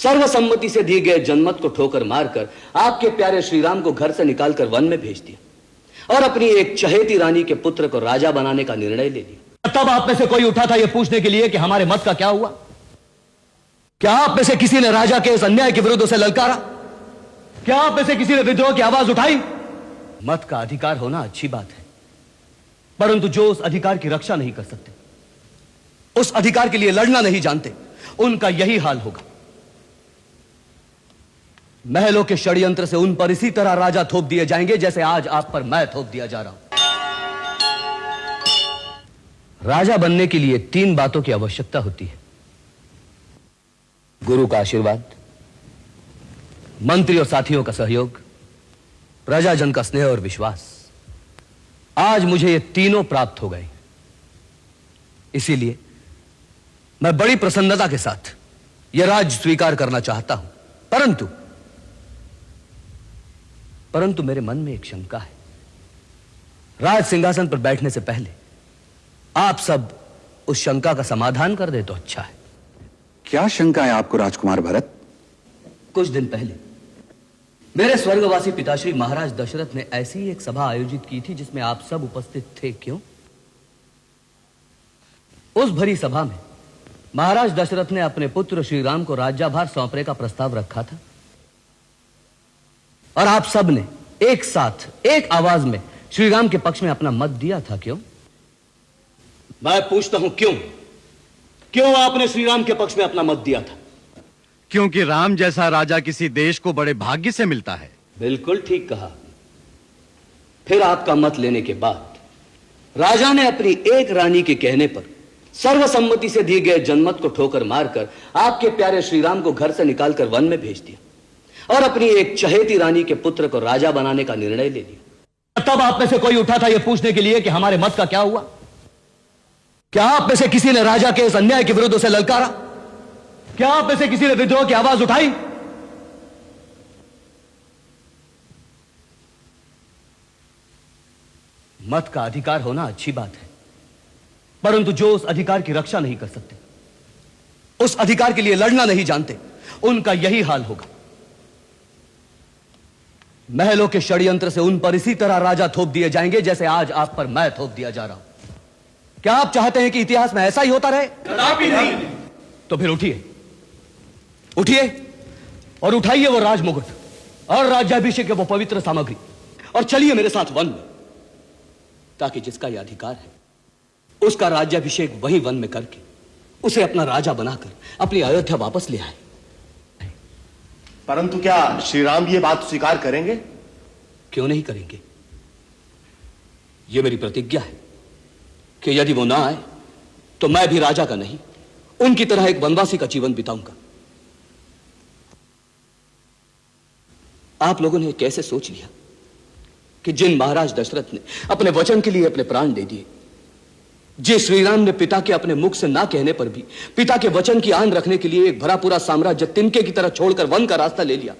सर्वसम्मति से दिए गए जनमत को ठोकर मारकर आपके प्यारे श्री राम को घर से निकालकर वन में भेज दिया और अपनी एक चहेती रानी के पुत्र को राजा बनाने का निर्णय ले लिया। तब आप में से कोई उठा था यह पूछने के लिए कि हमारे मत का क्या हुआ? क्या आप में से किसी ने राजा के इस अन्याय के विरुद्ध उसे ललकारा? क्या आप में से किसी ने विद्रोह की आवाज उठाई? मत का अधिकार होना अच्छी बात है, परंतु जो उस अधिकार की रक्षा नहीं कर सकते, उस अधिकार के लिए लड़ना नहीं जानते, उनका यही हाल होगा। महलों के षड्यंत्र से उन पर इसी तरह राजा थोप दिए जाएंगे जैसे आज आप पर मैं थोप दिया जा रहा हूं। राजा बनने के लिए 3 बातों की आवश्यकता होती है: गुरु का आशीर्वाद, मंत्री और साथियों का सहयोग, प्रजाजन का स्नेह और विश्वास। आज मुझे ये तीनों प्राप्त हो गए, इसीलिए मैं बड़ी प्रसन्नता के साथ यह राज्य स्वीकार करना चाहता हूं। परंतु मेरे मन में एक शंका है। राज सिंहासन पर बैठने से पहले आप सब उस शंका का समाधान कर दे तो अच्छा है। क्या शंका है आपको राजकुमार भरत? कुछ दिन पहले मेरे स्वर्गवासी पिताश्री महाराज दशरथ ने ऐसी ही एक सभा आयोजित की थी जिसमें आप सब उपस्थित थे। क्यों? उस भरी सभा में महाराज दशरथ ने अपने पुत्र श्री राम को राज्यभार सौंपने का प्रस्ताव रखा था और आप सब ने एक साथ एक आवाज में श्री राम के पक्ष में अपना मत दिया था। क्यों? मैं पूछता हूं, क्यों आपने श्री राम के पक्ष में अपना मत दिया था? क्योंकि राम जैसा राजा किसी देश को बड़े भाग्य से मिलता है। बिल्कुल ठीक कहा। फिर आपका मत लेने के बाद राजा ने अपनी एक रानी के कहने पर सर्वसम्मति से दिए गए जनमत को ठोकर मारकर आपके प्यारे श्री राम को घर से निकालकर वन में भेज दिया और अपनी एक चहेती रानी के पुत्र को राजा बनाने का निर्णय ले लिया। तब आप में से कोई उठा था यह पूछने के लिए कि हमारे मत का क्या हुआ? क्या आप में से किसी ने राजा के इस अन्याय के विरुद्ध उसे ललकारा? क्या आप में से किसी ने विद्रोह की आवाज उठाई? मत का अधिकार होना अच्छी बात है, परंतु जो उस अधिकार की रक्षा नहीं कर सकते, उस अधिकार के लिए लड़ना नहीं जानते, उनका यही हाल होगा। महलों के षड्यंत्र से उन पर इसी तरह राजा थोप दिए जाएंगे जैसे आज आप पर मैं थोप दिया जा रहा हूं। क्या आप चाहते हैं कि इतिहास में ऐसा ही होता रहे? कदापि नहीं। तो फिर उठिए और उठाइए वो राजमुकुट और राज्याभिषेक के वो पवित्र सामग्री और चलिए मेरे साथ वन में, ताकि जिसका यह अधिकार है उसका राज्याभिषेक वही वन में करके उसे अपना राजा बनाकर अपनी अयोध्या वापस ले आए। परंतु क्या श्री राम ये बात स्वीकार करेंगे? क्यों नहीं करेंगे? यह मेरी प्रतिज्ञा है कि यदि वो ना आए तो मैं भी राजा का नहीं, उनकी तरह एक वनवासी का जीवन बिताऊंगा। आप लोगों ने कैसे सोच लिया कि जिन महाराज दशरथ ने अपने वचन के लिए अपने प्राण दे दिए, जिस श्री राम ने पिता के अपने मुख से ना कहने पर भी पिता के वचन की आन रखने के लिए एक भरा पूरा साम्राज्य तिनके की तरह छोड़कर वन का रास्ता ले लिया,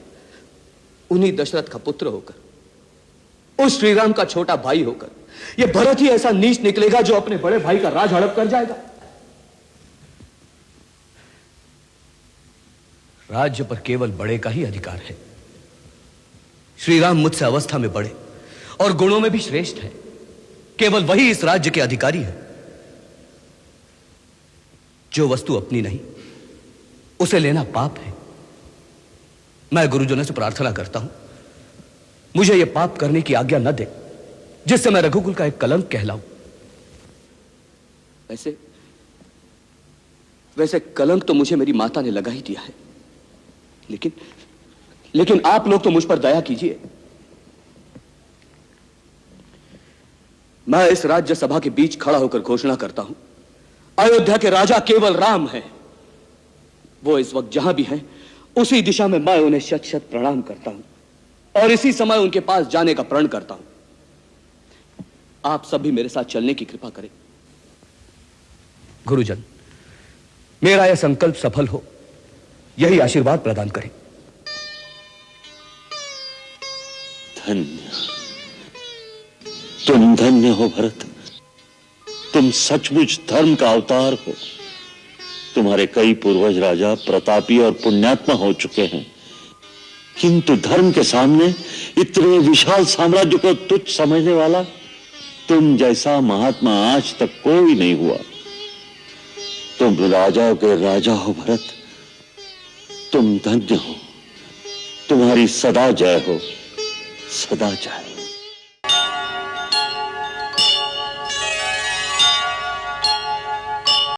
उन्हीं दशरथ का पुत्र होकर, उस श्री राम का छोटा भाई होकर यह भरत ही ऐसा नीच निकलेगा जो अपने बड़े भाई का राज हड़प कर जाएगा? राज्य पर केवल बड़े का ही अधिकार है। श्री राम मुझसे अवस्था में बड़े और गुणों में भी श्रेष्ठ है, केवल वही इस राज्य के अधिकारी है। जो वस्तु अपनी नहीं उसे लेना पाप है। मैं गुरुजनों से प्रार्थना करता हूं मुझे यह पाप करने की आज्ञा न दे जिससे मैं रघुकुल का एक कलंक कहलाऊं। वैसे कलंक तो मुझे मेरी माता ने लगा ही दिया है, लेकिन आप लोग तो मुझ पर दया कीजिए। मैं इस राज्य सभा के बीच खड़ा होकर घोषणा करता हूं, अयोध्या के राजा केवल राम हैं। वो इस वक्त जहां भी हैं उसी दिशा में मैं उन्हें शत शत प्रणाम करता हूं और इसी समय उनके पास जाने का प्रण करता हूं। आप सब भी मेरे साथ चलने की कृपा करें। गुरुजन, मेरा यह संकल्प सफल हो, यही आशीर्वाद प्रदान करें। धन्य, तुम धन्य हो भरत, तुम सचमुच धर्म का अवतार हो। तुम्हारे कई पूर्वज राजा प्रतापी और पुण्यात्मा हो चुके हैं, किंतु धर्म के सामने इतने विशाल साम्राज्य को तुच्छ समझने वाला तुम जैसा महात्मा आज तक कोई नहीं हुआ। तुम राजाओं के राजा हो भरत, तुम धन्य हो। तुम्हारी सदा जय हो, सदा जय।